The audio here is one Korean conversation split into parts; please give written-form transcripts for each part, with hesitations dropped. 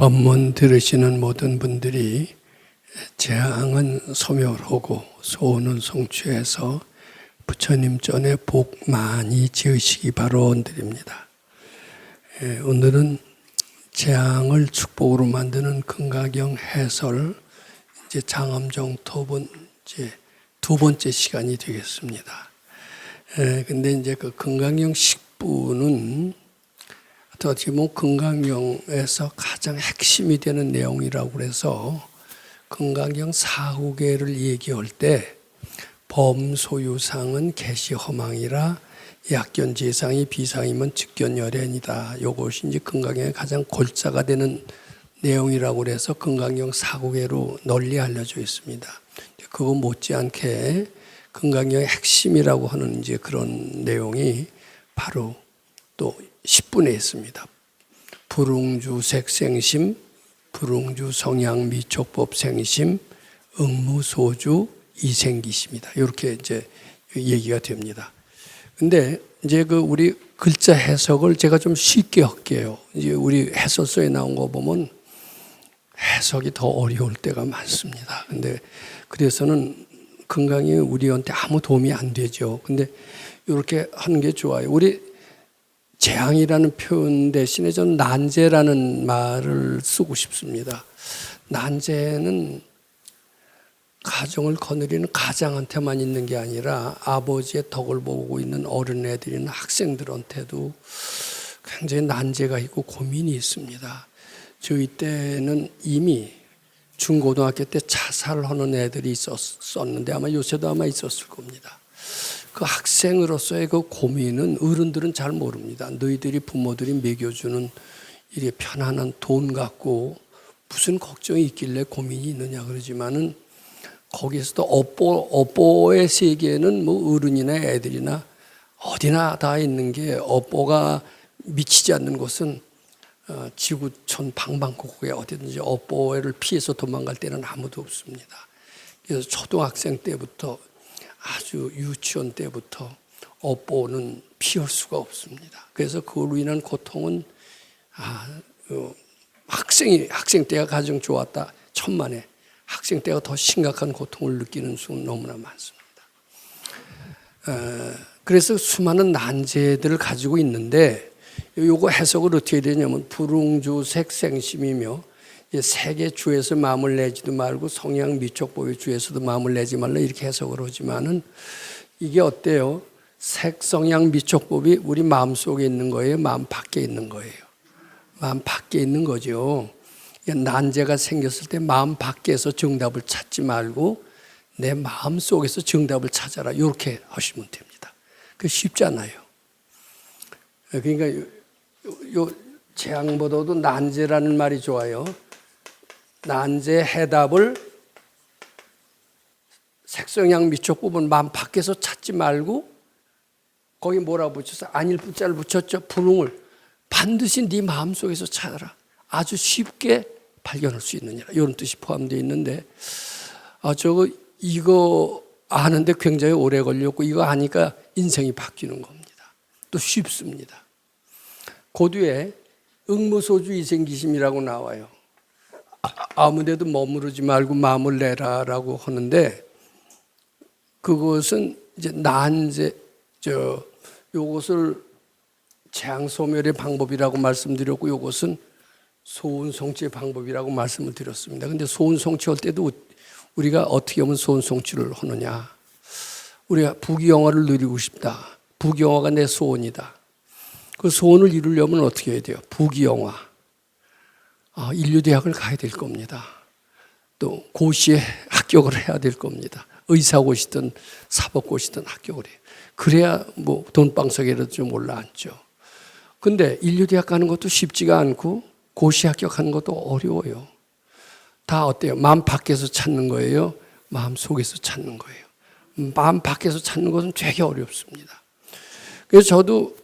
법문 들으시는 모든 분들이 재앙은 소멸하고 소원은 성취해서 부처님 전에 복 많이 지으시기 바라드립니다. 오늘은 재앙을 축복으로 만드는 금강경 해설 이제 장엄정 토분 이제 두 번째 시간이 되겠습니다. 근데 이제 그 금강경 10부는 어떻게 보면 금강경에서 가장 핵심이 되는 내용이라고 그래서 금강경 4구계를 얘기할 때 범소유상은 개시허망이라 약견재상이 비상이면 즉견열애이다. 이것이 이제 금강경의 가장 골자가 되는 내용이라고 그래서 금강경 4구계로 널리 알려져 있습니다. 그거 못지않게 금강경의 핵심이라고 하는 이제 그런 내용이 바로 또 10분에 있습니다. 불웅주 색생심, 불웅주 성향미촉법 생심, 응무소주 이생기심이다. 이렇게 이제 얘기가 됩니다. 근데 이제 그 우리 글자 해석을 제가 좀 쉽게 할게요. 이제 우리 해설서에 나온 거 보면 해석이 더 어려울 때가 많습니다. 근데 그래서는 금강이 우리한테 아무 도움이 안 되죠. 근데 이렇게 하는 게 좋아요. 우리 재앙이라는 표현 대신에 저는 난제라는 말을 쓰고 싶습니다. 난제는 가정을 거느리는 가장한테만 있는 게 아니라 아버지의 덕을 보고 있는 어린애들이나 학생들한테도 굉장히 난제가 있고 고민이 있습니다. 저희 때는 이미 중고등학교 때 자살하는 애들이 있었는데 아마 요새도 아마 있었을 겁니다. 그 학생으로서의 그 고민은 어른들은 잘 모릅니다. 너희들이 부모들이 먹여주는 이렇게 편안한 돈 갖고 무슨 걱정이 있길래 고민이 있느냐 그러지만은 거기서도 업보의 세계는 뭐 어른이나 애들이나 어디나 다 있는 게 업보가 미치지 않는 곳은 지구촌 방방곡곡에 어디든지 업보를 피해서 도망갈 때는 아무도 없습니다. 그래서 초등학생 때부터 아주 유치원 때부터 업보는 피할 수가 없습니다. 그래서 그걸로 인한 고통은 학생 때가 가장 좋았다. 천만에 학생 때가 더 심각한 고통을 느끼는 수는 너무나 많습니다. 그래서 수많은 난제들을 가지고 있는데 요거 해석을 어떻게 되냐면 불웅주 색생심이며 세계 주에서 마음을 내지도 말고 성향 미촉법의 주에서도 마음을 내지 말라 이렇게 해석을 하지만은 이게 어때요? 색성향 미촉법이 우리 마음 속에 있는 거예요? 마음 밖에 있는 거예요? 마음 밖에 있는 거죠. 난제가 생겼을 때 마음 밖에서 정답을 찾지 말고 내 마음 속에서 정답을 찾아라 이렇게 하시면 됩니다. 그게 쉽잖아요. 그러니까 요 재앙보다도 난제라는 말이 좋아요. 난제 해답을 색성향 미촉법은 마음 밖에서 찾지 말고 거기 뭐라 붙였어? 안일 붙자를 붙였죠. 불웅을 반드시 네 마음속에서 찾아라. 아주 쉽게 발견할 수 있느니라. 이런 뜻이 포함되어 있는데 이거 아는데 굉장히 오래 걸렸고 이거 아니까 인생이 바뀌는 겁니다. 또 쉽습니다. 그 뒤에 응무소주 이생기심이라고 나와요. 아무데도 머무르지 말고 마음을 내라라고 하는데 그것은 이제 난제 요것을 재앙 소멸의 방법이라고 말씀드렸고 요것은 소원 성취의 방법이라고 말씀을 드렸습니다. 근데 소원 성취할 때도 우리가 어떻게 하면 소원 성취를 하느냐? 우리가 부귀영화를 누리고 싶다. 부귀영화가 내 소원이다. 그 소원을 이루려면 어떻게 해야 돼요? 부귀영화. 인류대학을 가야 될 겁니다. 또 고시에 합격을 해야 될 겁니다. 의사고시든 사법고시든 합격을 해요. 그래야 뭐 돈방석에라도 좀 올라앉죠. 근데 인류대학 가는 것도 쉽지가 않고 고시 합격하는 것도 어려워요. 다 어때요? 마음 밖에서 찾는 거예요? 마음 속에서 찾는 거예요? 마음 밖에서 찾는 것은 되게 어렵습니다. 그래서 저도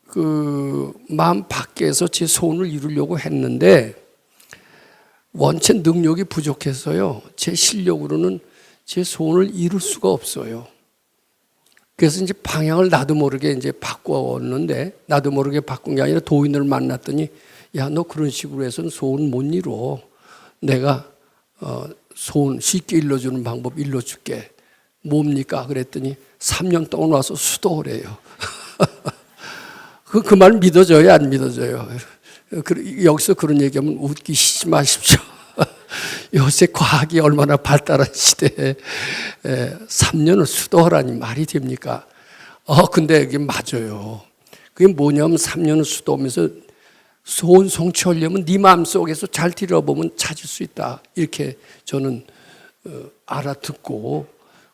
그 마음 밖에서 제 소원을 이루려고 했는데 원체 능력이 부족해서요. 제 실력으로는 제 소원을 이룰 수가 없어요. 그래서 이제 방향을 나도 모르게 이제 바꿨는데 나도 모르게 바꾼 게 아니라 도인을 만났더니 야, 너 그런 식으로 해서는 소원 못 이뤄. 내가 소원 쉽게 일러주는 방법 일러줄게. 뭡니까? 그랬더니 3년 동안 와서 수도하래요. 그 말 믿어져요? 안 믿어져요? 여기서 그런 얘기하면 웃기시지 마십시오. 요새 과학이 얼마나 발달한 시대에 3년을 수도하라니 말이 됩니까? 근데 이게 맞아요. 그게 뭐냐면 3년을 수도하면서 소원 성취하려면 네 마음속에서 잘 들여보면 찾을 수 있다. 이렇게 저는 알아듣고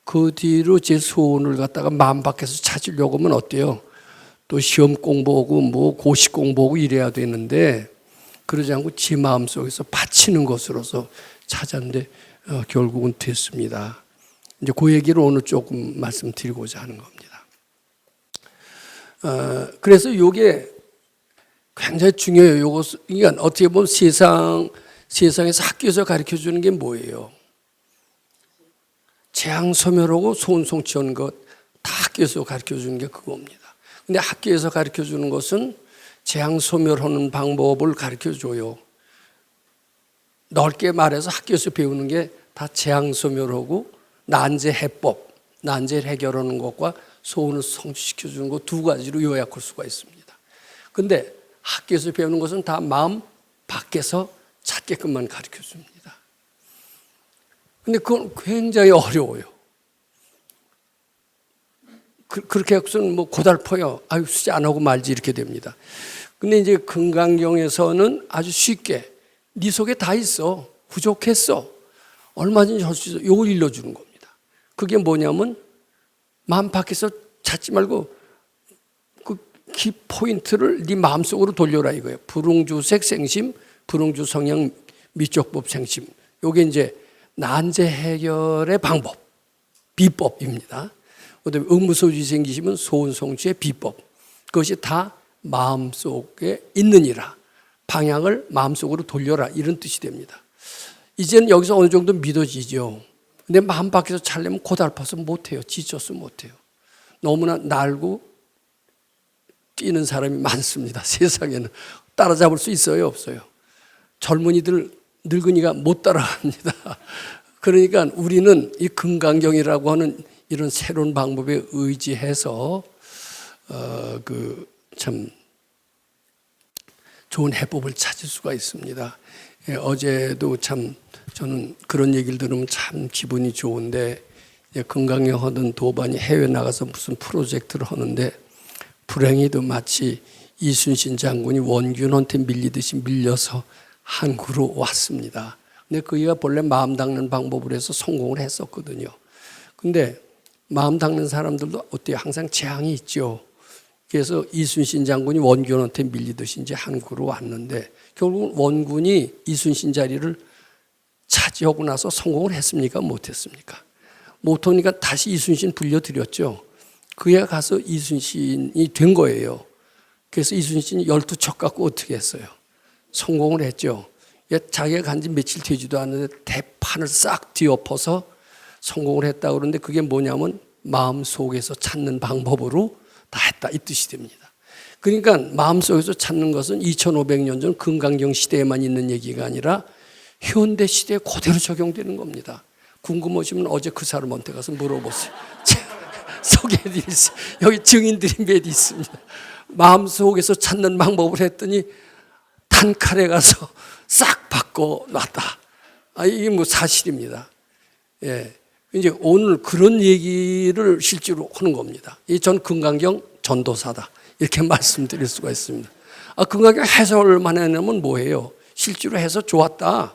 그 뒤로 제 소원을 갖다가 마음 밖에서 찾으려고 하면 어때요? 또 시험 공부하고 뭐 고시 공부하고 이래야 되는데 그러지 않고 제 마음속에서 바치는 것으로서 찾았는데 결국은 됐습니다. 이제 그 얘기를 오늘 조금 말씀드리고자 하는 겁니다. 그래서 이게 굉장히 중요해요. 요것, 그러니까 어떻게 보면 세상에서 학교에서 가르쳐 주는 게 뭐예요? 재앙소멸하고 소원 성취하는 것 다 학교에서 가르쳐 주는 게 그겁니다. 근데 학교에서 가르쳐 주는 것은 재앙소멸하는 방법을 가르쳐 줘요. 넓게 말해서 학교에서 배우는 게 다 재앙소멸하고 난제 해법, 난제를 해결하는 것과 소원을 성취시켜 주는 것 두 가지로 요약할 수가 있습니다. 근데 학교에서 배우는 것은 다 마음 밖에서 찾게끔만 가르쳐 줍니다. 근데 그건 굉장히 어려워요. 그렇게 해서는 뭐 고달퍼요. 아유, 수지 안 하고 말지 이렇게 됩니다. 근데 이제 금강경에서는 아주 쉽게 네 속에 다 있어. 부족했어. 얼마든지 할 수 있어. 이걸 일러주는 겁니다. 그게 뭐냐면 마음 밖에서 찾지 말고 그 키 포인트를 네 마음속으로 돌려라 이거예요. 불응주색 생심, 불응주 성향 미적법 생심. 이게 이제 난제 해결의 방법, 비법입니다. 그다음에 의무소지 생기시면 소원 성취의 비법. 그것이 다 마음속에 있느니라. 방향을 마음속으로 돌려라. 이런 뜻이 됩니다. 이제는 여기서 어느 정도 믿어지죠. 근데 마음 밖에서 찾려면 고달파서 못해요. 지쳐서 못해요. 너무나 날고 뛰는 사람이 많습니다. 세상에는. 따라잡을 수 있어요? 없어요? 젊은이들, 늙은이가 못 따라갑니다. 그러니까 우리는 이 금강경이라고 하는 이런 새로운 방법에 의지해서 참 좋은 해법을 찾을 수가 있습니다. 어제도 참 저는 그런 얘기를 들으면 참 기분이 좋은데 금강경 하던 도반이 해외 나가서 무슨 프로젝트를 하는데 불행히도 마치 이순신 장군이 원균한테 밀리듯이 밀려서 한국으로 왔습니다. 근데 그이가 본래 마음 닦는 방법을 해서 성공을 했었거든요. 근데 마음 닦는 사람들도 어때요? 항상 재앙이 있죠. 그래서 이순신 장군이 원균한테 밀리듯이 이제 한국으로 왔는데 결국 원군이 이순신 자리를 차지하고 나서 성공을 했습니까? 못했습니까? 못하니까 다시 이순신 불려드렸죠. 그에 가서 이순신이 된 거예요. 그래서 이순신이 12척 갖고 어떻게 했어요? 성공을 했죠. 자기가 간지 며칠 되지도 않는데 대판을 싹 뒤엎어서 성공을 했다 그러는데 그게 뭐냐면 마음속에서 찾는 방법으로 다 했다 이 뜻이 됩니다. 그러니까 마음속에서 찾는 것은 2500년 전 금강경 시대에만 있는 얘기가 아니라 현대 시대에 그대로 적용되는 겁니다. 궁금하시면 어제 그 사람한테 가서 물어보세요. 소개해드리세요. 여기 증인들이 몇 있습니다. 마음속에서 찾는 방법을 했더니 단칼에 가서 싹 바꿔놨다. 이게 뭐 사실입니다. 예. 이제 오늘 그런 얘기를 실제로 하는 겁니다. 전 금강경 전도사다. 이렇게 말씀드릴 수가 있습니다. 금강경 해설만 해내면 뭐예요? 실제로 해서 좋았다.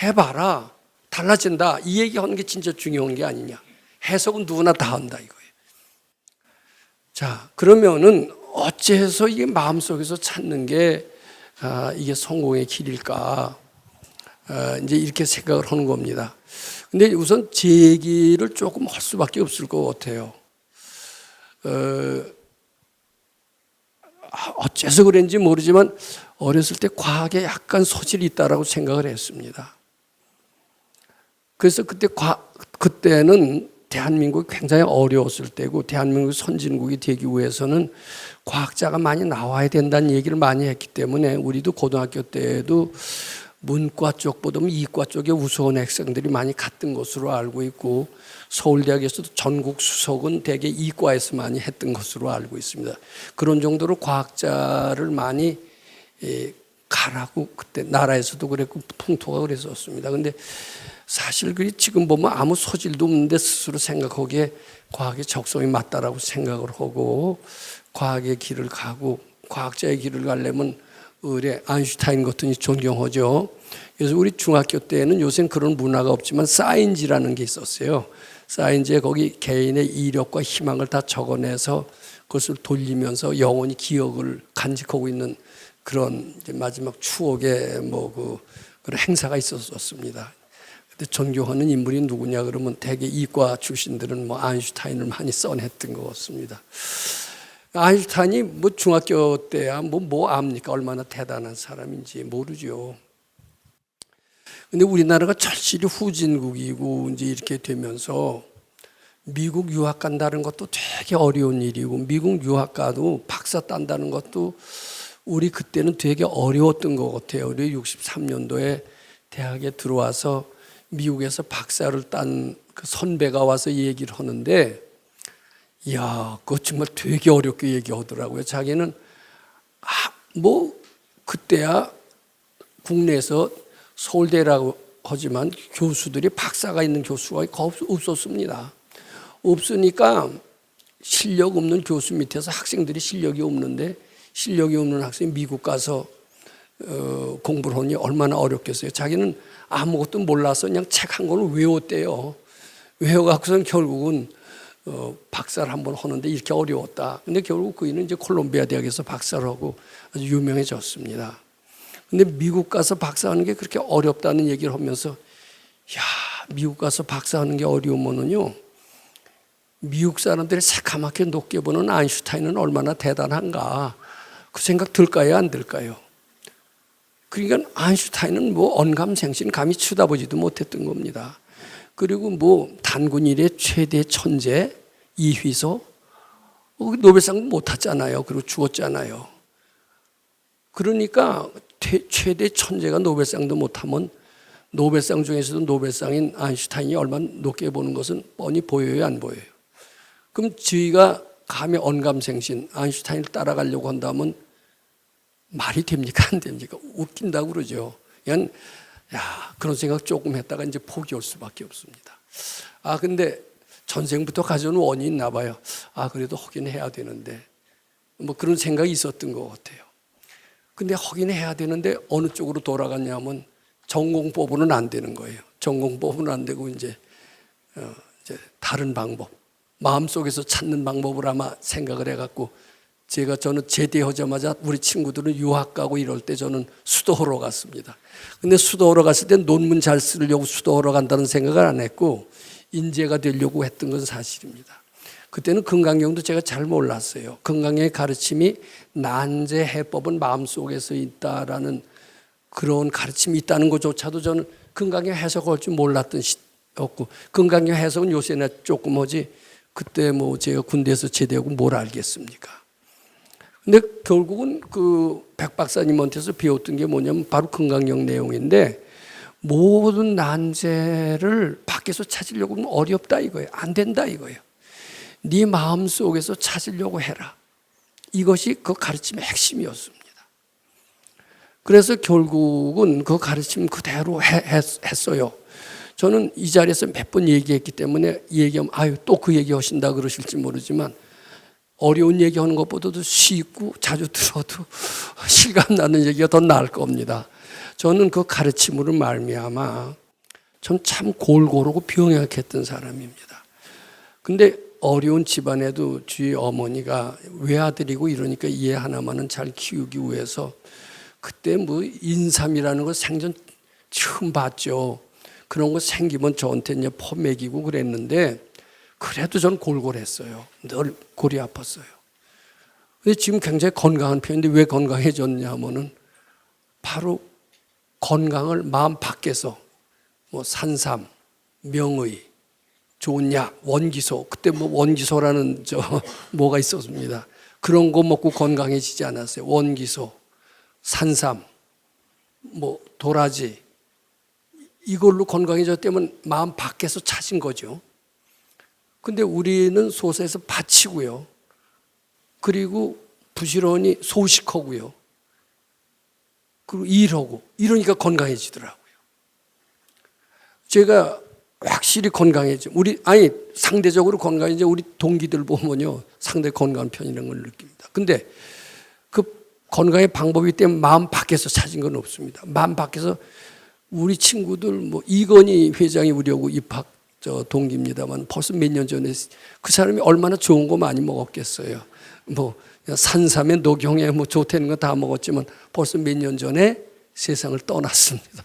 해봐라. 달라진다. 이 얘기하는 게 진짜 중요한 게 아니냐. 해석은 누구나 다 한다 이거예요. 자, 그러면은 어째서 이게 마음속에서 찾는 게 이게 성공의 길일까? 이제 이렇게 생각을 하는 겁니다. 근데 우선 제 얘기를 조금 할 수밖에 없을 것 같아요. 어째서 그런지 모르지만 어렸을 때 과학에 약간 소질이 있다라고 생각을 했습니다. 그래서 그때는 대한민국이 굉장히 어려웠을 때고 대한민국 선진국이 되기 위해서는 과학자가 많이 나와야 된다는 얘기를 많이 했기 때문에 우리도 고등학교 때에도 문과 쪽보다 이과 쪽에 우수한 학생들이 많이 갔던 것으로 알고 있고 서울대학에서도 전국 수석은 대개 이과에서 많이 했던 것으로 알고 있습니다. 그런 정도로 과학자를 많이 가라고 그때 나라에서도 그랬고 풍토가 그랬었습니다. 근데 사실 지금 보면 아무 소질도 없는데 스스로 생각하기에 과학의 적성이 맞다라고 생각을 하고 과학의 길을 가고 과학자의 길을 가려면 의뢰 아인슈타인 같은 이 존경하죠. 그래서 우리 중학교 때는 요새는 그런 문화가 없지만 사인지라는 게 있었어요. 사인지에 거기 개인의 이력과 희망을 다 적어내서 그것을 돌리면서 영원히 기억을 간직하고 있는 그런 이제 마지막 추억의 그런 행사가 있었습니다. 근데 존경하는 인물이 누구냐 그러면 대개 이과 출신들은 아인슈타인을 많이 써냈던 것 같습니다. 아인슈타인이 중학교 때야 뭐 압니까? 얼마나 대단한 사람인지 모르죠. 근데 우리나라가 철실히 후진국이고 이제 이렇게 되면서 미국 유학 간다는 것도 되게 어려운 일이고 미국 유학 가도 박사 딴다는 것도 우리 그때는 되게 어려웠던 것 같아요. 우리 63년도에 대학에 들어와서 미국에서 박사를 딴 그 선배가 와서 얘기를 하는데 이야, 그거 정말 되게 어렵게 얘기하더라고요. 자기는 그때야 국내에서 서울대라고 하지만 교수들이 박사가 있는 교수가 없었습니다. 없으니까 실력 없는 교수 밑에서 학생들이 실력이 없는데 실력이 없는 학생이 미국 가서 공부를 하니 얼마나 어렵겠어요. 자기는 아무것도 몰라서 그냥 책 한 권을 외웠대요. 외워갖고선 결국은 박사를 한번 하는데 이렇게 어려웠다. 근데 결국 그이는 이제 콜롬비아 대학에서 박사를 하고 아주 유명해졌습니다. 근데 미국 가서 박사하는 게 그렇게 어렵다는 얘기를 하면서 야, 미국 가서 박사하는 게 어려우면은요, 미국 사람들이 새카맣게 높게 보는 아인슈타인은 얼마나 대단한가 그 생각 들까요, 안 들까요? 그러니까 아인슈타인은 언감생심 감히 쳐다보지도 못했던 겁니다. 그리고 단군 이래 최대 천재 이휘소 노벨상 못 탔잖아요. 그리고 죽었잖아요. 그러니까 최대 천재가 노벨상도 못하면 노벨상 중에서도 노벨상인 아인슈타인이 얼마나 높게 보는 것은 뻔히 보여요, 안 보여요? 그럼 저희가 감히 언감생심 아인슈타인을 따라가려고 한다면 말이 됩니까, 안 됩니까? 웃긴다고 그러죠. 그냥 그런 생각 조금 했다가 이제 포기할 수밖에 없습니다. 근데 전생부터 가져온 원인이 있나 봐요. 그래도 하긴 해야 되는데 그런 생각이 있었던 것 같아요. 근데 하긴 해야 되는데 어느 쪽으로 돌아갔냐면 전공법으로는 안 되는 거예요. 전공법은 안 되고 이제 다른 방법, 마음속에서 찾는 방법을 아마 생각을 해갖고 저는 제대하자마자 우리 친구들은 유학 가고 이럴 때 저는 수도하러 갔습니다. 근데 수도하러 갔을 때 논문 잘 쓰려고 수도하러 간다는 생각을 안 했고 인재가 되려고 했던 건 사실입니다. 그때는 건강경도 제가 잘 몰랐어요. 건강경의 가르침이 난제 해법은 마음속에서 있다라는 그런 가르침이 있다는 것조차도 저는 건강경 해석할 줄 몰랐던 시였고 건강경 해석은 요새나 조금 하지 그때 제가 군대에서 제대하고 뭘 알겠습니까? 근데 결국은 백 박사님한테서 배웠던 게 뭐냐면 바로 건강경 내용인데 모든 난제를 밖에서 찾으려고 하면 어렵다 이거예요. 안 된다 이거예요. 네 마음속에서 찾으려고 해라. 이것이 그 가르침의 핵심이었습니다. 그래서 결국은 그 가르침 그대로 했어요. 저는 이 자리에서 몇 번 얘기했기 때문에 얘기하면 또 그 얘기 하신다 그러실지 모르지만 어려운 얘기하는 것보다도 쉽고 자주 들어도 실감 나는 얘기가 더 나을 겁니다. 저는 그 가르침으로 말미암아 전 참 골고루고 병약했던 사람입니다. 근데 어려운 집안에도 주위 어머니가 외아들이고 이러니까 얘 하나만은 잘 키우기 위해서 그때 인삼이라는 걸 생전 처음 봤죠. 그런 거 생기면 저한테 이제 퍼 먹이고 그랬는데 그래도 전 골골했어요. 늘 골이 아팠어요. 근데 지금 굉장히 건강한 편인데 왜 건강해졌냐 하면은 바로 건강을 마음 밖에서 산삼, 명의, 좋은 약, 원기소. 그때 뭐 원기소라는 뭐가 있었습니다. 그런 거 먹고 건강해지지 않았어요. 원기소, 산삼, 뭐 도라지. 이걸로 건강해졌다면 마음 밖에서 찾은 거죠. 근데 우리는 소사에서 바치고요. 그리고 부지런히 소식하고요. 그리고 일하고 이러니까 건강해지더라고요. 제가 확실히 건강해져. 상대적으로 건강해져. 우리 동기들 보면요, 상당히 건강한 편이라는 걸 느낍니다. 근데 그 건강의 방법이 때문에 마음 밖에서 찾은 건 없습니다. 마음 밖에서 우리 친구들 뭐 이건희 회장이 우리하고 입학 동기입니다만 벌써 몇 년 전에 그 사람이 얼마나 좋은 거 많이 먹었겠어요. 뭐 산삼에 녹용에 뭐 좋다는 거 다 먹었지만 벌써 몇 년 전에 세상을 떠났습니다.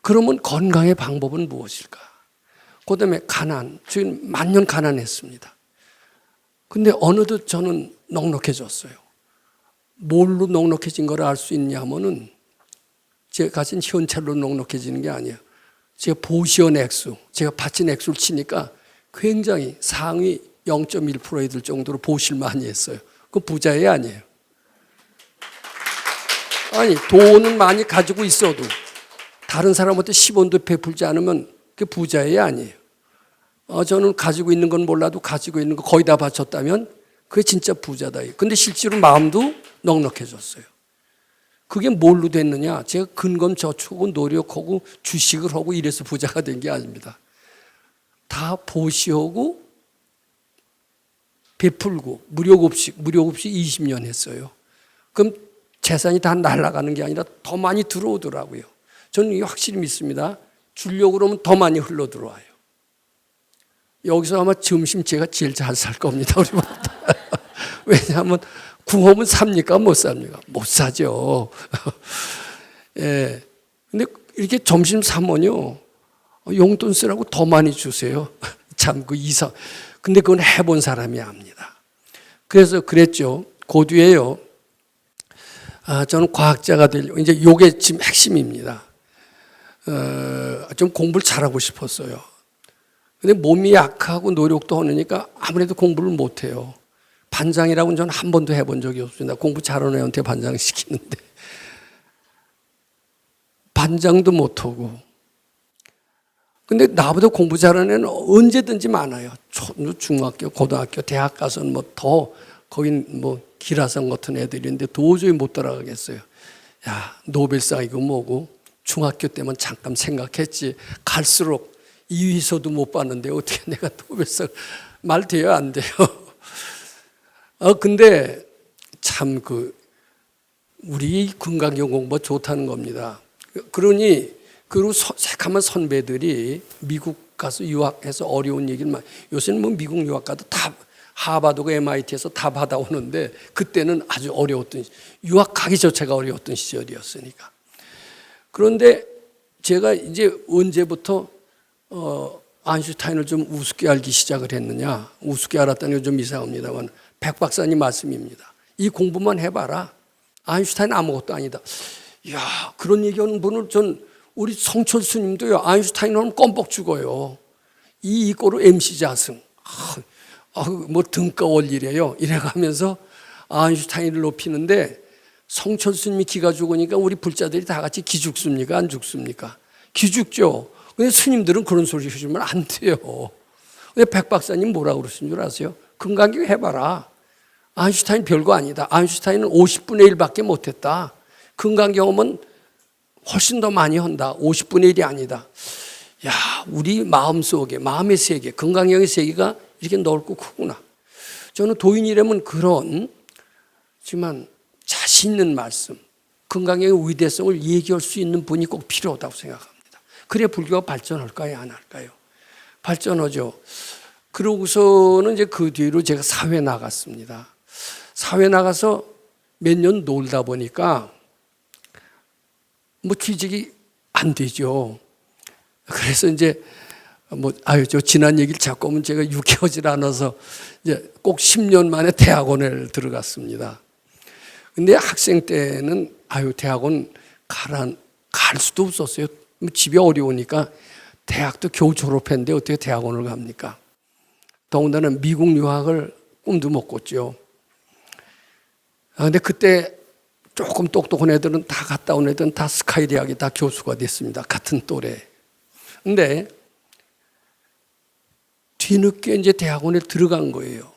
그러면 건강의 방법은 무엇일까? 그다음에 가난. 저희는 만년 가난했습니다. 근데 어느덧 저는 넉넉해졌어요. 뭘로 넉넉해진 걸 알 수 있냐 하면은 제가 가진 현찰로 넉넉해지는 게 아니에요. 제가 보시온 액수, 제가 바친 액수를 치니까 굉장히 상위 0.1%에 들 정도로 보실 많이 했어요. 그 부자애 아니에요. 아니, 돈은 많이 가지고 있어도 다른 사람한테 10원도 베풀지 않으면 그게 부자애 아니에요. 저는 가지고 있는 건 몰라도 가지고 있는 거 거의 다 바쳤다면 그게 진짜 부자다. 근데 실제로 마음도 넉넉해졌어요. 그게 뭘로 됐느냐? 제가 근검 저축하고 노력하고 주식을 하고 이래서 부자가 된 게 아닙니다. 다 보시하고 베풀고 무료급식 20년 했어요. 그럼 재산이 다 날아가는 게 아니라 더 많이 들어오더라고요. 저는 이게 확실히 믿습니다. 주려고 그러면 더 많이 흘러 들어와요. 여기서 아마 점심 제가 제일 잘 살 겁니다. 우리보다. 왜냐하면 궁합은 삽니까? 못 삽니까? 못 사죠. 예. 근데 이렇게 점심 사면요, 용돈 쓰라고 더 많이 주세요. 참, 그 이상. 근데 그건 해본 사람이 압니다. 그래서 그랬죠. 그 뒤에요. 저는 과학자가 되려고, 이제 요게 지금 핵심입니다. 좀 공부를 잘하고 싶었어요. 근데 몸이 약하고 노력도 하니까 아무래도 공부를 못해요. 반장이라고는 저는 한 번도 해본 적이 없습니다. 공부 잘하는 애한테 반장 시키는데. 반장도 못하고. 근데 나보다 공부 잘하는 애는 언제든지 많아요. 중학교, 고등학교, 대학 가서는 뭐 더, 거긴 뭐 기라성 같은 애들인데 도저히 못 따라가겠어요. 야, 노벨상이고 뭐고. 중학교 때만 잠깐 생각했지. 갈수록 이위서도 못 봤는데 어떻게 내가 노벨상 말 돼요? 안 돼요? 근데 참 우리 건강경 공부가 좋다는 겁니다. 그리고 새카만 선배들이 미국 가서 유학해서 어려운 얘기를 요새는 뭐 미국 유학 가도 다 하버드고 MIT에서 다 받아오는데 그때는 아주 어려웠던, 유학 가기 자체가 어려웠던 시절이었으니까. 그런데 제가 이제 언제부터 아인슈타인을 좀 우습게 알기 시작을 했느냐. 우습게 알았다는 게 좀 이상합니다만 백 박사님 말씀입니다. 이 공부만 해봐라. 아인슈타인 아무것도 아니다. 이야, 그런 얘기하는 분을 우리 성철 스님도요, 아인슈타인 하면 껌뻑 죽어요. 이거로 MC 자승. 뭐 등가 올리래요. 이래가면서 아인슈타인을 높이는데 성철 스님이 기가 죽으니까 우리 불자들이 다 같이 기 죽습니까? 안 죽습니까? 기 죽죠. 근데 스님들은 그런 소리 해주면 안 돼요. 근데 백 박사님 뭐라고 그러신 줄 아세요? 건강경 해봐라. 아인슈타인 별거 아니다. 아인슈타인은 50분의 1밖에 못했다. 건강경험은 훨씬 더 많이 한다. 50분의 1이 아니다. 야, 우리 마음속에, 마음의 세계, 건강경의 세계가 이렇게 넓고 크구나. 저는 도인이라면 하지만 자신 있는 말씀, 건강경의 위대성을 얘기할 수 있는 분이 꼭 필요하다고 생각합니다. 그래 불교가 발전할까요? 안 할까요? 발전하죠. 그러고서는 이제 그 뒤로 제가 사회 나갔습니다. 사회 나가서 몇 년 놀다 보니까 뭐 취직이 안 되죠. 그래서 이제 저 지난 얘기를 자꾸 하면 제가 유쾌하지 않아서 이제 꼭 10년 만에 대학원을 들어갔습니다. 근데 학생 때는 대학원 갈 수도 없었어요. 집이 어려우니까 대학도 겨우 졸업했는데 어떻게 대학원을 갑니까? 더군다나 미국 유학을 꿈도 못 꿨죠. 근데 그때 조금 똑똑한 애들은 다 갔다 온 애들은 다 스카이 대학에 다 교수가 됐습니다. 같은 또래. 근데 뒤늦게 이제 대학원에 들어간 거예요.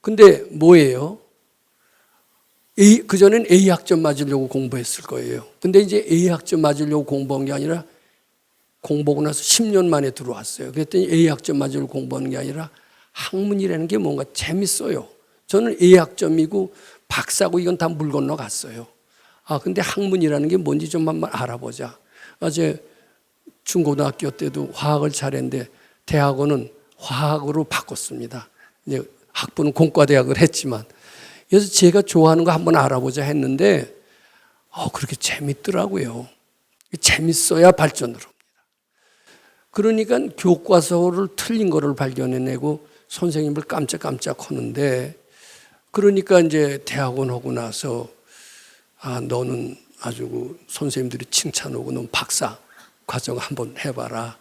근데 뭐예요? 그전엔 A학점 맞으려고 공부했을 거예요. 근데 이제 A학점 맞으려고 공부한 게 아니라 공부하고 나서 10년 만에 들어왔어요. 그랬더니 A학점 맞으려고 공부하는 게 아니라 학문이라는 게 뭔가 재밌어요. 저는 A학점이고 박사고 이건 다 물 건너 갔어요. 근데 학문이라는 게 뭔지 좀 한번 알아보자. 제 중고등학교 때도 화학을 잘했는데 대학원은 화학으로 바꿨습니다. 이제 학부는 공과대학을 했지만 그래서 제가 좋아하는 거 한번 알아보자 했는데 그렇게 재밌더라고요. 재밌어야 발전을 합니다. 그러니까 교과서를 틀린 거를 발견해내고 선생님을 깜짝깜짝 하는데 그러니까 이제 대학원 하고 나서 너는 아주 선생님들이 칭찬하고 넌 박사 과정 한번 해봐라.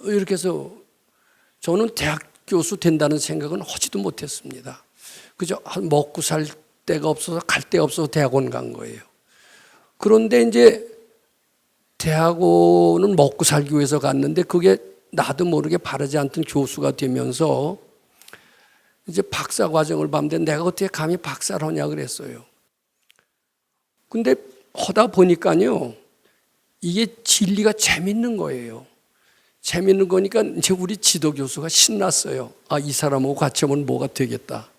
이렇게 해서 저는 대학 교수 된다는 생각은 하지도 못했습니다. 그저 먹고 살 데가 없어서 갈 데가 없어서 대학원 간 거예요. 그런데 이제 대학원은 먹고 살기 위해서 갔는데 그게 나도 모르게 바르지 않던 교수가 되면서 이제 박사 과정을 봤는데 내가 어떻게 감히 박사를 하냐 그랬어요. 근데 하다 보니까요, 이게 진리가 재밌는 거예요. 재밌는 거니까 이제 우리 지도 교수가 신났어요. 이 사람하고 같이 하면 뭐가 되겠다.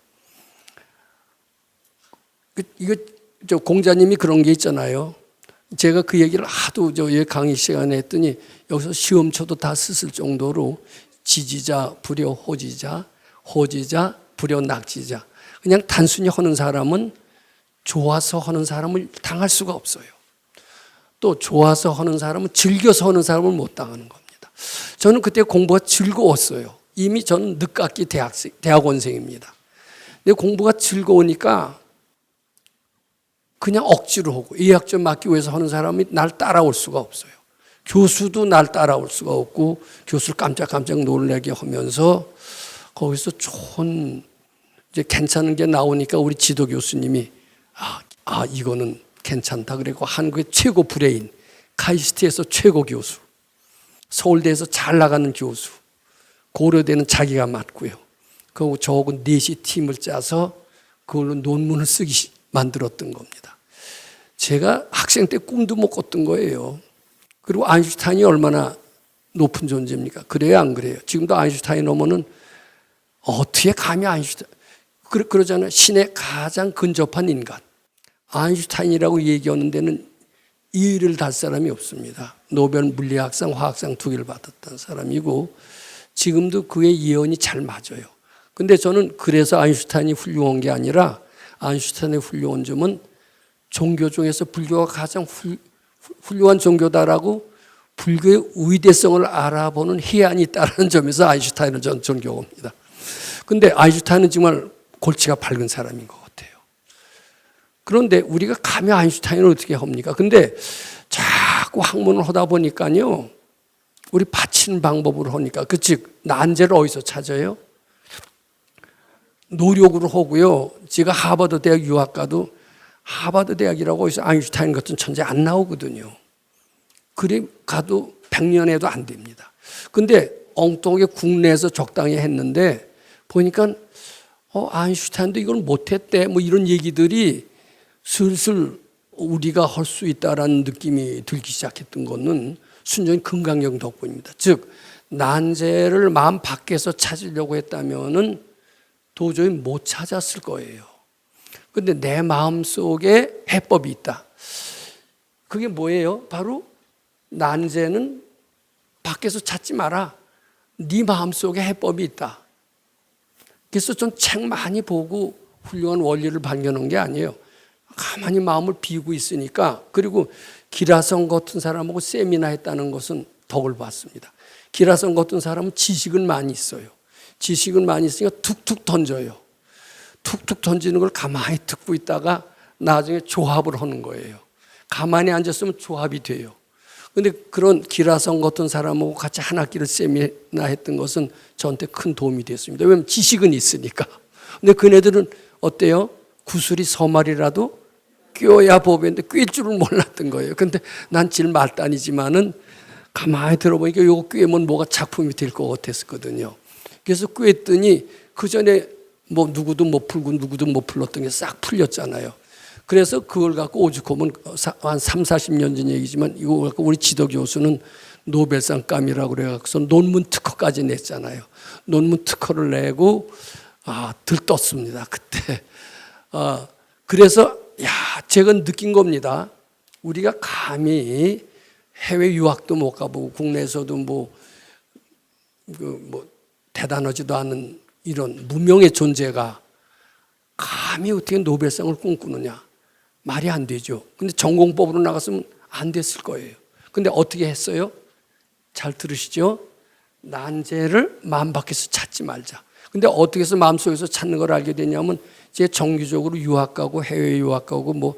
이거 저 공자님이 그런 게 있잖아요. 제가 그 얘기를 하도 강의 시간에 했더니 여기서 시험쳐도 다 쓰실 정도로 지지자, 불여, 호지자, 호지자, 불여, 낙지자. 그냥 단순히 하는 사람은 좋아서 하는 사람을 당할 수가 없어요. 또 좋아서 하는 사람은 즐겨서 하는 사람을 못 당하는 겁니다. 저는 그때 공부가 즐거웠어요. 이미 저는 늦깎이 대학원생입니다. 근데 공부가 즐거우니까 그냥 억지로 하고 A학점 맞기 위해서 하는 사람이 날 따라올 수가 없어요. 교수도 날 따라올 수가 없고 교수를 깜짝깜짝 놀라게 하면서 거기서 좋은 이제 괜찮은 게 나오니까 우리 지도 교수님이 이거는 괜찮다 그랬고 한국의 최고 브레인 카이스트에서 최고 교수 서울대에서 잘 나가는 교수 고려대는 자기가 맡고요. 그리고 저하고 넷이 팀을 짜서 그걸로 논문을 쓰기 만들었던 겁니다. 제가 학생 때 꿈도 못 꿨던 거예요. 그리고 아인슈타인이 얼마나 높은 존재입니까? 그래요, 안 그래요? 지금도 아인슈타인 오면은 어떻게 감히 아인슈타인 그러잖아요. 신에 가장 근접한 인간 아인슈타인이라고 얘기하는 데는 이의를 달 사람이 없습니다. 노벨 물리학상, 화학상 2개를 받았던 사람이고 지금도 그의 예언이 잘 맞아요. 근데 저는 그래서 아인슈타인이 훌륭한 게 아니라 아인슈타인의 훌륭한 점은 종교 중에서 불교가 가장 훌륭한 종교다라고 불교의 위대성을 알아보는 희한이 있다는 점에서 아인슈타인을 저는 존경합니다. 근데 아인슈타인은 정말 골치가 밝은 사람인 것 같아요. 그런데 우리가 감히 아인슈타인을 어떻게 합니까? 근데 자꾸 학문을 하다 보니까요, 우리 바치는 방법으로 하니까, 즉 난제를 어디서 찾아요? 노력으로 하고요. 제가 하버드 대학 유학 가도 하버드 대학이라고 해서 아인슈타인 같은 천재 안 나오거든요. 그래 가도 100년에도 안 됩니다. 근데 엉뚱하게 국내에서 적당히 했는데 보니까 아인슈타인도 이걸 못했대 뭐 이런 얘기들이 슬슬 우리가 할 수 있다라는 느낌이 들기 시작했던 것은 순전히 금강경 덕분입니다. 즉 난제를 마음 밖에서 찾으려고 했다면은 도저히 못 찾았을 거예요. 근데 내 마음속에 해법이 있다. 그게 뭐예요? 바로 난제는 밖에서 찾지 마라. 네 마음속에 해법이 있다. 그래서 좀 책 많이 보고 훌륭한 원리를 발견한 게 아니에요. 가만히 마음을 비우고 있으니까. 그리고 기라성 같은 사람하고 세미나 했다는 것은 덕을 봤습니다. 기라성 같은 사람은 지식은 많이 있어요. 지식은 많이 있으니까 툭툭 던져요. 툭툭 던지는 걸 가만히 듣고 있다가 나중에 조합을 하는 거예요. 가만히 앉았으면 조합이 돼요. 근데 그런 기라성 같은 사람하고 같이 한 학기를 세미나 했던 것은 저한테 큰 도움이 됐습니다. 왜냐하면 지식은 있으니까. 근데 그네들은 어때요? 구슬이 서말이라도 꿰어야 법인데 꿰일 줄을 몰랐던 거예요. 근데 난 질 말단이지만은 가만히 들어보니까 이거 꿰면 뭐가 작품이 될 것 같았거든요. 그래서 꿰었더니 그 전에 뭐 누구도 못 풀고 누구도 못 풀었던 게 싹 풀렸잖아요. 그래서 그걸 갖고 오죽하면 한 3, 40년 전 얘기지만 이거 갖고 우리 지도 교수는 노벨상감이라고 그래서 논문 특허까지 냈잖아요. 논문 특허를 내고 들떴습니다. 그때. 그래서 제가 느낀 겁니다. 우리가 감히 해외 유학도 못 가보고 국내에서도 뭐 대단하지도 않은 이런 무명의 존재가 감히 어떻게 노벨상을 꿈꾸느냐. 말이 안 되죠. 근데 전공법으로 나갔으면 안 됐을 거예요. 근데 어떻게 했어요? 잘 들으시죠? 난제를 마음 밖에서 찾지 말자. 근데 어떻게 해서 마음속에서 찾는 걸 알게 되냐면 이제 정기적으로 유학 가고 해외 유학 가고 뭐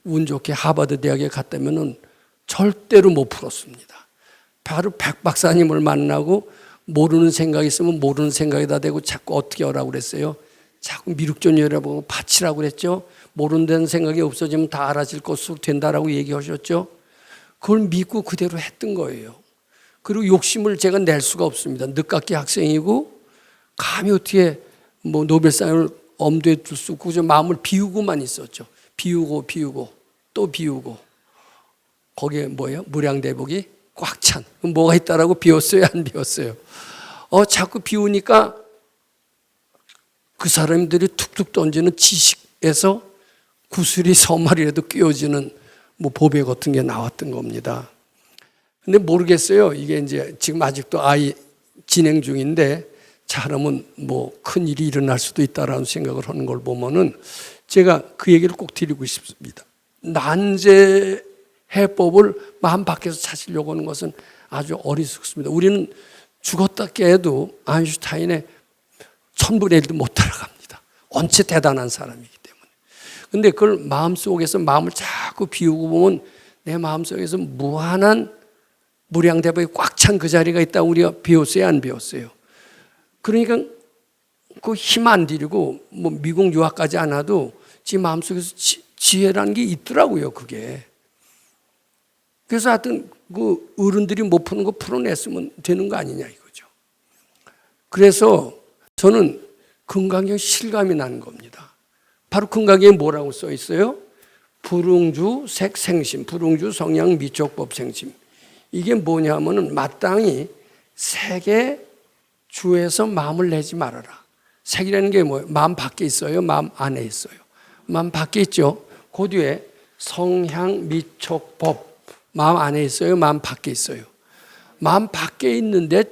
운 좋게 하버드 대학에 갔다면은 절대로 못 풀었습니다. 바로 백 박사님을 만나고 모르는 생각이 있으면 모르는 생각에다 대고 자꾸 어떻게 하라고 그랬어요? 자꾸 미륵존 열어보고 바치라고 그랬죠. 모른다는 생각이 없어지면 다 알아질 것으로 된다라고 얘기하셨죠. 그걸 믿고 그대로 했던 거예요. 그리고 욕심을 제가 낼 수가 없습니다. 늦깎이 학생이고 감히 어떻게 뭐 노벨상을 엄두에 둘 수 없고 그저 마음을 비우고만 있었죠. 비우고 또 비우고 거기에 뭐예요? 무량대복이 꽉 찬. 뭐가 있다라고 비웠어요? 안 비웠어요? 자꾸 비우니까 그 사람들이 툭툭 던지는 지식에서 구슬이 서말이라도 끼워지는 뭐 보배 같은 게 나왔던 겁니다. 근데 모르겠어요. 이게 이제 지금 아직도 진행 중인데 잘하면 뭐 큰 일이 일어날 수도 있다라는 생각을 하는 걸 보면은 제가 그 얘기를 꼭 드리고 싶습니다. 난제 해법을 마음 밖에서 찾으려고 하는 것은 아주 어리석습니다. 우리는 죽었다 깨도 아인슈타인의 1000분의 1도 못 따라갑니다. 원체 대단한 사람이기 때문에. 근데 그걸 마음속에서 마음을 자꾸 비우고 보면 내 마음속에서 무한한 무량대박이 꽉 찬 그 자리가 있다고 우리가 배웠어요? 안 배웠어요? 그러니까 그 힘 안 들이고 뭐 미국 유학까지 안 와도 지 마음속에서 지혜라는 게 있더라고요. 그게. 그래서 하여튼 그 어른들이 못 푸는 거 풀어냈으면 되는 거 아니냐 이거죠. 그래서 저는 금강경 실감이 나는 겁니다. 바로 금강경에 뭐라고 써 있어요? 불응주 색생심, 불응주 성향 미촉법 생심. 이게 뭐냐면은 마땅히 색의 주에서 마음을 내지 말아라. 색이라는 게 뭐예요? 마음 밖에 있어요? 마음 안에 있어요? 마음 밖에 있죠. 그 뒤에 성향 미촉법. 마음 안에 있어요? 마음 밖에 있어요? 마음 밖에 있는데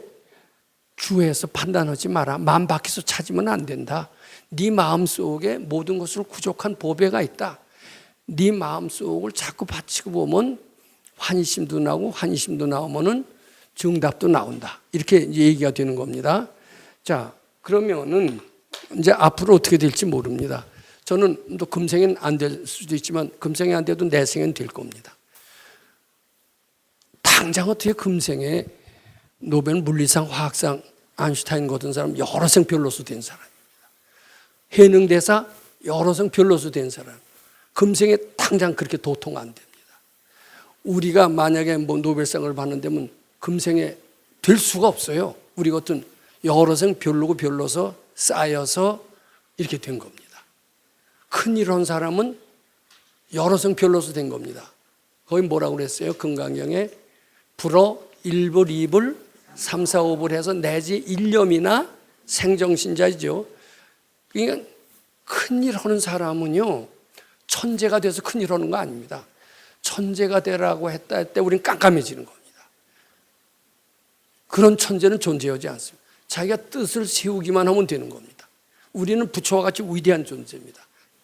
주에서 판단하지 마라. 마음 밖에서 찾으면 안 된다. 네 마음속에 모든 것을 구족한 보배가 있다. 네 마음속을 자꾸 바치고 보면 환희심도 나오고 환희심도 나오면은 정답도 나온다. 이렇게 얘기가 되는 겁니다. 자, 그러면은 이제 앞으로 어떻게 될지 모릅니다. 저는 또 금생엔 안 될 수도 있지만 금생에 안 돼도 내생엔 될 겁니다. 당장 어떻게 금생에 노벨 물리상, 화학상, 아인슈타인 같은 사람 여러 생 별로수 된 사람입니다. 해능대사 여러 생 별로수 된 사람. 금생에 당장 그렇게 도통 안 됩니다. 우리가 만약에 뭐 노벨상을 받는다면 금생에 될 수가 없어요. 우리 같은 여러 생 별로고 별로서 쌓여서 이렇게 된 겁니다. 큰일 한 사람은 여러 생 별로서 된 겁니다. 거기 뭐라고 그랬어요? 금강경에 불어 1불, 2불, 3, 4, 5불 해서 내지 1념이나 생정신자이죠. 그러니까 큰일 하는 사람은요, 천재가 돼서 큰일 하는 거 아닙니다. 천재가 되라고 했다 할 때 우리는 깜깜해지는 겁니다. 그런 천재는 존재하지 않습니다. 자기가 뜻을 세우기만 하면 되는 겁니다. 우리는 부처와 같이 위대한 존재입니다.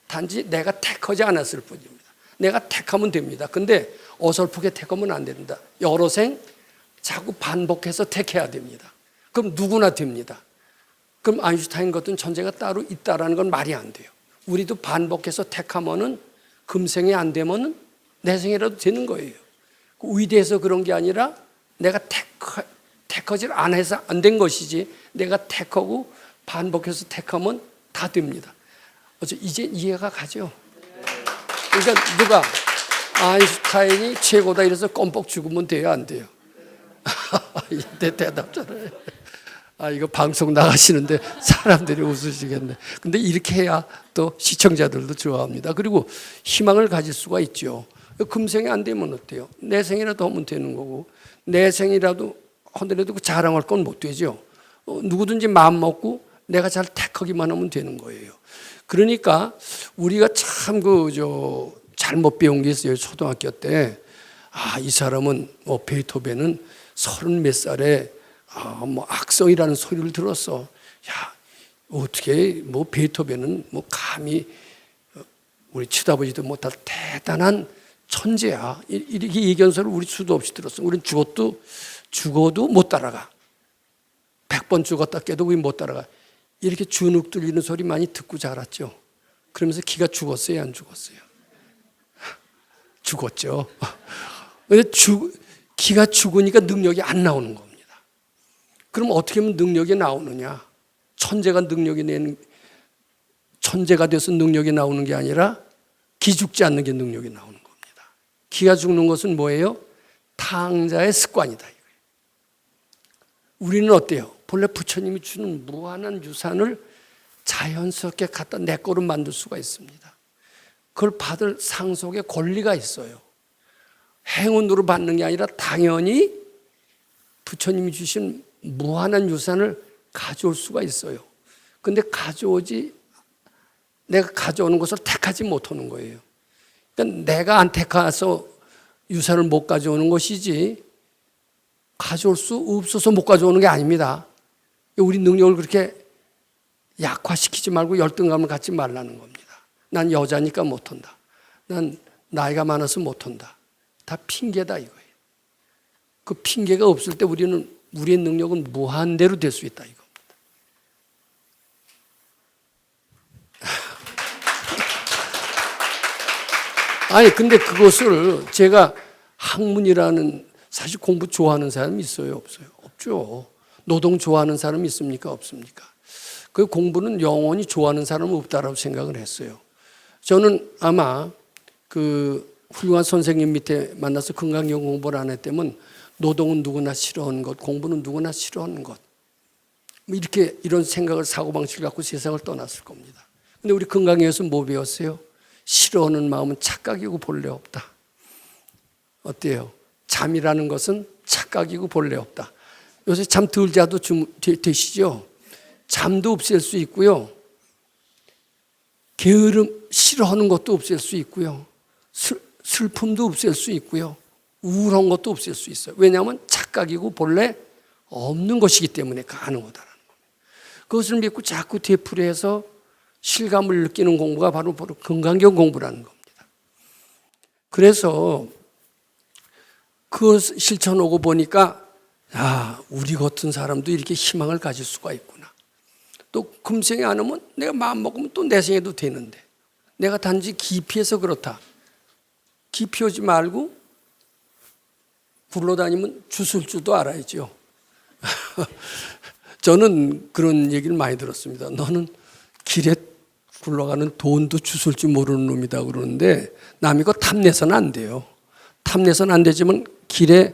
단지 내가 택하지 않았을 뿐입니다. 내가 택하면 됩니다. 근데 어설프게 택하면 안 됩니다. 여러 생 자꾸 반복해서 택해야 됩니다. 그럼 누구나 됩니다. 그럼 아인슈타인 같은 천재가 따로 있다라는 건 말이 안 돼요. 우리도 반복해서 택하면은 금생에 안 되면은 내생이라도 되는 거예요. 의대해서 그런 게 아니라 내가 택하지 안 해서 안 된 것이지, 내가 택하고 반복해서 택하면 다 됩니다. 이제 이해가 가죠. 그러니까 누가 아인슈타인이 최고다 이래서 껌뻑 죽으면 돼요, 안 돼요? 대답 잘해. 이거 방송 나가시는데 사람들이 웃으시겠네. 근데 이렇게 해야 또 시청자들도 좋아합니다. 그리고 희망을 가질 수가 있죠. 금생이 안 되면 어때요? 내 생이라도 하면 되는 거고, 내 생이라도 하더라도 자랑할 건 못 되죠. 누구든지 마음 먹고 내가 잘 택하기만 하면 되는 거예요. 그러니까 우리가 참 잘못 배운 게 있어요. 초등학교 때. 이 사람은 베토벤은 30 몇 살에 악성이라는 소리를 들었어. 야, 어떻게 베토벤은 감히 우리 쳐다보지도 못할 대단한 천재야. 이렇게 얘기하는 우리 수도 없이 들었어. 우리는 죽어도 못 따라가. 100번 죽었다 깨도 우리 못 따라가. 이렇게 주눅 들리는 소리 많이 듣고 자랐죠. 그러면서 기가 죽었어요, 안 죽었어요? 죽었죠. 근데 기가 죽으니까 능력이 안 나오는 겁니다. 그럼 어떻게 하면 능력이 나오느냐? 천재가 돼서 능력이 나오는 게 아니라 기죽지 않는 게 능력이 나오는 겁니다. 기가 죽는 것은 뭐예요? 탕자의 습관이다. 우리는 어때요? 본래 부처님이 주는 무한한 유산을 자연스럽게 갖다 내 거로 만들 수가 있습니다. 그걸 받을 상속의 권리가 있어요. 행운으로 받는 게 아니라 당연히 부처님이 주신 무한한 유산을 가져올 수가 있어요. 근데 내가 가져오는 것을 택하지 못하는 거예요. 그러니까 내가 안 택해서 유산을 못 가져오는 것이지 가져올 수 없어서 못 가져오는 게 아닙니다. 우리 능력을 그렇게 약화시키지 말고 열등감을 갖지 말라는 겁니다. 난 여자니까 못한다. 난 나이가 많아서 못한다. 다 핑계다 이거예요. 그 핑계가 없을 때 우리의 능력은 무한대로 될 수 있다 이겁니다. 근데 그것을 제가 학문이라는, 사실 공부 좋아하는 사람이 있어요, 없어요? 없죠. 노동 좋아하는 사람이 있습니까, 없습니까? 그 공부는 영원히 좋아하는 사람은 없다라고 생각을 했어요. 저는 아마 훌륭한 선생님 밑에 만나서 건강경 공부를 안 했다면 노동은 누구나 싫어하는 것, 공부는 누구나 싫어하는 것, 이런 생각을, 사고방식을 갖고 세상을 떠났을 겁니다. 근데 우리 건강경에서 뭐 배웠어요? 싫어하는 마음은 착각이고 본래 없다. 어때요? 잠이라는 것은 착각이고 본래 없다. 요새 잠 덜 자도 되시죠? 잠도 없앨 수 있고요. 게으름, 싫어하는 것도 없앨 수 있고요. 슬픔도 없앨 수 있고요. 우울한 것도 없앨 수 있어요. 왜냐하면 착각이고 본래 없는 것이기 때문에 가능하다는 겁니다. 그것을 믿고 자꾸 되풀이해서 실감을 느끼는 공부가 바로 건강경 공부라는 겁니다. 그래서 그것을 실천하고 보니까 우리 같은 사람도 이렇게 희망을 가질 수가 있구나. 또 금생에 안 오면 내가 마음 먹으면 또 내 생에도 되는데, 내가 단지 기피해서 그렇다. 기피하지 말고 굴러다니면 주술 줄도 알아야죠. 저는 그런 얘기를 많이 들었습니다. 너는 길에 굴러가는 돈도 주술 줄 모르는 놈이다 그러는데, 남이 거 탐내서는 안 돼요. 탐내서는 안 되지만 길에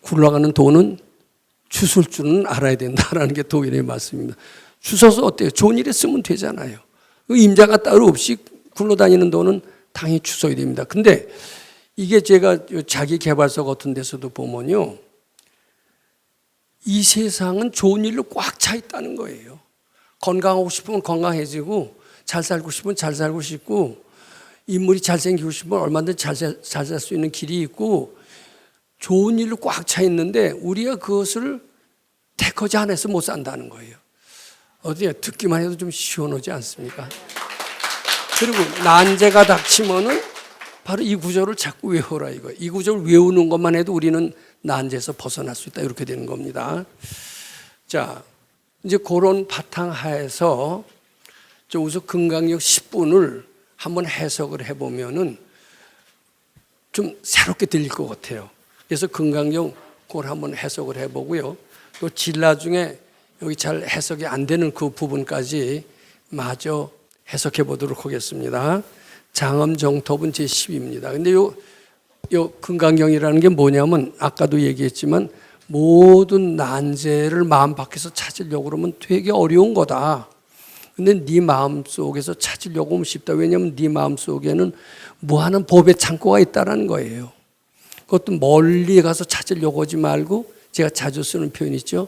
굴러가는 돈은 주술 줄은 알아야 된다라는 게 독일의 말씀입니다. 주워서 어때요? 좋은 일에 쓰면 되잖아요. 임자가 따로 없이 굴러다니는 돈은 당연히 주워야 됩니다. 근데 이게 제가 자기 개발서 같은 데서도 보면요, 이 세상은 좋은 일로 꽉 차 있다는 거예요. 건강하고 싶으면 건강해지고, 잘 살고 싶으면 잘 살고 싶고, 인물이 잘생기고 싶으면 얼마든지 잘 살 수 있는 길이 있고, 좋은 일로 꽉 차 있는데 우리가 그것을 택하지 않아서 못 산다는 거예요. 어디에 듣기만 해도 좀 시원하지 않습니까? 그리고 난제가 닥치면은 바로 이 구절을 자꾸 외워라 이거. 이 구절을 외우는 것만 해도 우리는 난제에서 벗어날 수 있다 이렇게 되는 겁니다. 자, 이제 그런 바탕하에서 우선 건강력 10분을 한번 해석을 해보면은 좀 새롭게 들릴 것 같아요. 그래서 금강경 그걸 한번 해석을 해보고요. 또 진라 중에 여기 잘 해석이 안 되는 그 부분까지 마저 해석해 보도록 하겠습니다. 장엄정토분 제10입니다. 근데 요 금강경이라는 게 뭐냐면 아까도 얘기했지만 모든 난제를 마음 밖에서 찾으려고 그러면 되게 어려운 거다. 근데 네 마음 속에서 찾으려고 하면 쉽다. 왜냐하면 네 마음 속에는 무한한 법의 창고가 있다는 거예요. 그것도 멀리 가서 찾으려고 하지 말고 제가 자주 쓰는 표현 있죠.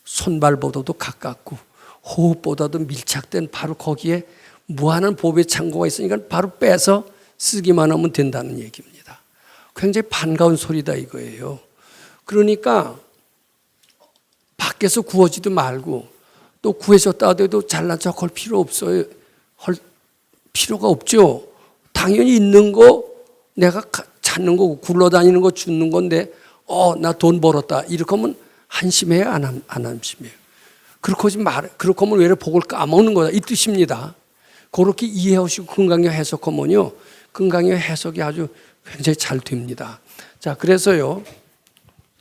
손발보다도 가깝고 호흡보다도 밀착된 바로 거기에 무한한 법의 창고가 있으니까 바로 빼서 쓰기만 하면 된다는 얘기입니다. 굉장히 반가운 소리다 이거예요. 그러니까 밖에서 구하지도 말고 또 구해줬다 하더라도 잘난 척 할 필요 없어요. 할 필요가 없죠. 당연히 있는 거 내가 찾는 거고 굴러다니는 거 주는 건데 나 돈 벌었다. 이렇게 하면 한심해요? 안 한심해요? 그렇게 하지 말아요. 그렇게 하면 왜 복을 까먹는 거다. 이 뜻입니다. 그렇게 이해하시고 금강경 해석하면요. 금강경 해석이 아주 굉장히 잘 됩니다. 자, 그래서요.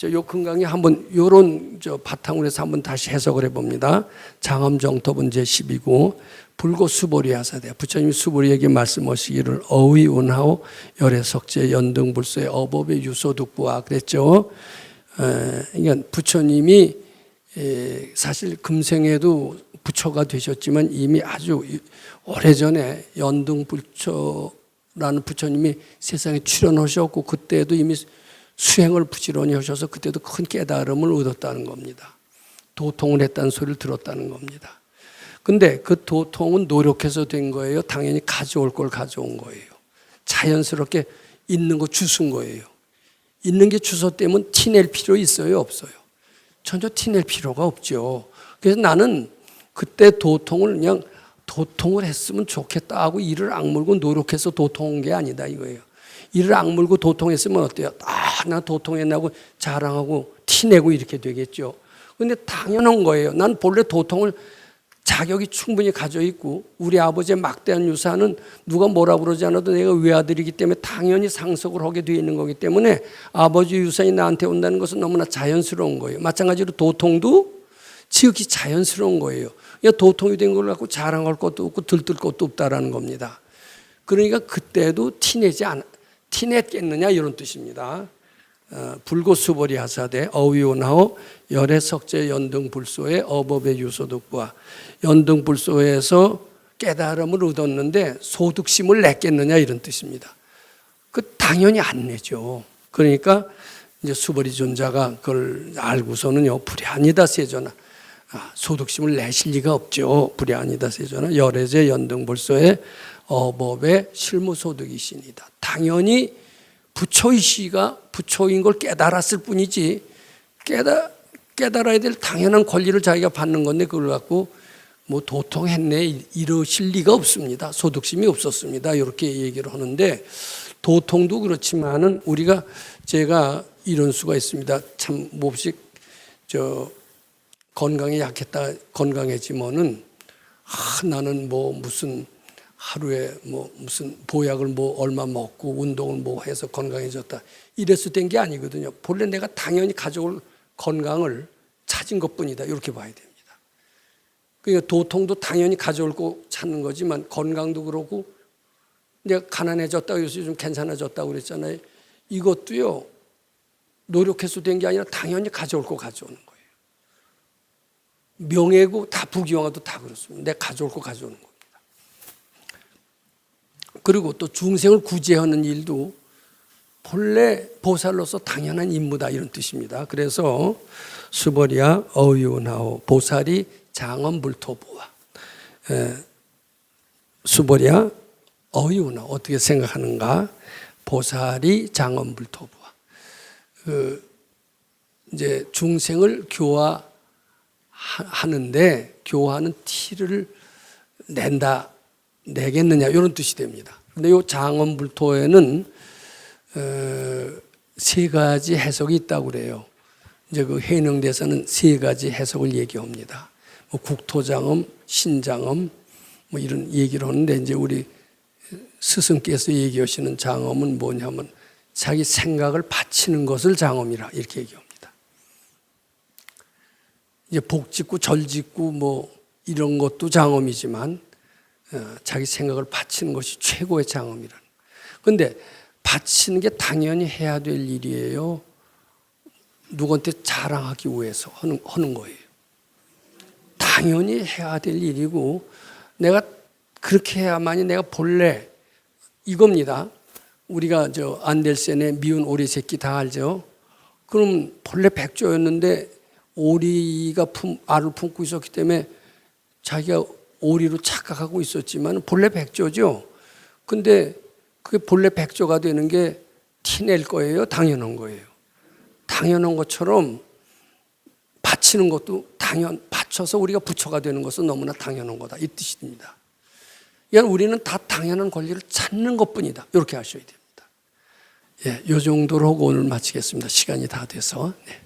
요 금강경 한번 요런 바탕으로 해서 한번 다시 해석을 해봅니다. 장엄정토분 제10이고 불고수보리하사대 부처님이 수보리에게 말씀하시기를 어의운하오 열애석제 연등불소의 어법의 유소득부와 그랬죠. 그러니까 부처님이 사실 금생에도 부처가 되셨지만 이미 아주 오래전에 연등불초라는 부처님이 세상에 출현하셨고 그때도 이미 수행을 부지런히 하셔서 그때도 큰 깨달음을 얻었다는 겁니다. 도통을 했다는 소리를 들었다는 겁니다. 근데 그 도통은 노력해서 된 거예요? 당연히 가져올 걸 가져온 거예요. 자연스럽게 있는 거 주순 거예요. 있는 게 주웠다면 티낼 필요 있어요? 없어요? 전혀 티낼 필요가 없죠. 그래서 나는 그때 도통을 그냥 도통을 했으면 좋겠다 하고 이를 악물고 노력해서 도통한 게 아니다 이거예요. 이를 악물고 도통했으면 어때요? 나 도통했나고 자랑하고 티내고 이렇게 되겠죠. 그런데 당연한 거예요. 난 본래 도통을 자격이 충분히 가져 있고 우리 아버지의 막대한 유산은 누가 뭐라 그러지 않아도 내가 외아들이기 때문에 당연히 상속을 하게 되어 있는 거기 때문에 아버지 유산이 나한테 온다는 것은 너무나 자연스러운 거예요. 마찬가지로 도통도 지극히 자연스러운 거예요. 도통이 된 걸 갖고 자랑할 것도 없고 들뜰 것도 없다라는 겁니다. 그러니까 그때도 티냈겠느냐 이런 뜻입니다. 불고수보리 하사대 어위온하오 열애석제 연등불소의 어법의 유소득부와 연등불소에서 깨달음을 얻었는데 소득심을 냈겠느냐 이런 뜻입니다. 그 당연히 안 내죠. 그러니까 이제 수보리 존자가 그걸 알고서는요 불야니다 세존아 소득심을 내실 리가 없죠. 불야니다 세존아 열애제 연등불소의 어법의 실무소득이시니다. 당연히 부처이시가 부처인 걸 깨달았을 뿐이지 깨달아야 될 당연한 권리를 자기가 받는 건데 그걸 갖고 뭐 도통했네 이러실 리가 없습니다. 소득심이 없었습니다. 이렇게 얘기를 하는데 도통도 그렇지만은 제가 이런 수가 있습니다. 참 몹시 건강에 약했다 건강해지면은 나는 뭐 무슨 하루에 뭐 무슨 보약을 뭐 얼마 먹고 운동을 뭐 해서 건강해졌다 이래서 된 게 아니거든요. 본래 내가 당연히 가져올 건강을 찾은 것뿐이다 이렇게 봐야 됩니다. 그러니까 도통도 당연히 가져올 거 찾는 거지만 건강도 그렇고 내가 가난해졌다고 해서 좀 괜찮아졌다고 그랬잖아요. 이것도요 노력해서 된 게 아니라 당연히 가져올 거 가져오는 거예요. 명예고 다 부귀영화도 다 그렇습니다. 내가 가져올 거 가져오는 겁니다. 그리고 또 중생을 구제하는 일도 본래 보살로서 당연한 임무다 이런 뜻입니다. 그래서 수보리야 어유나오 보살이 장엄불토부와 수보리야 어유나 어떻게 생각하는가? 보살이 장엄불토부와 이제 중생을 교화하는데 교화하는 티를 내겠느냐 이런 뜻이 됩니다. 근데 이 장엄불토에는 세 가지 해석이 있다고 그래요. 이제 그 해능대사는 세 가지 해석을 얘기합니다. 뭐 국토장엄, 신장엄 뭐 이런 얘기를 하는데 이제 우리 스승께서 얘기하시는 장엄은 뭐냐면 자기 생각을 바치는 것을 장엄이라 이렇게 얘기합니다. 이제 복 짓고 절 짓고 뭐 이런 것도 장엄이지만 자기 생각을 바치는 것이 최고의 장엄이라는. 근데 바치는 게 당연히 해야 될 일이에요. 누구한테 자랑하기 위해서 하는 거예요. 당연히 해야 될 일이고 내가 그렇게 해야만이 내가 본래 이겁니다. 우리가 저 안델센의 미운 오리 새끼 다 알죠? 그럼 본래 백조였는데 오리가 알을 품고 있었기 때문에 자기가 오리로 착각하고 있었지만 본래 백조죠. 근데 그게 본래 백조가 되는 게 티낼 거예요? 당연한 거예요. 당연한 것처럼 바치는 것도 바쳐서 우리가 부처가 되는 것은 너무나 당연한 거다. 이 뜻입니다. 그러니까 우리는 다 당연한 권리를 찾는 것뿐이다. 이렇게 하셔야 됩니다. 이 정도로 하고 오늘 마치겠습니다. 시간이 다 돼서. 네.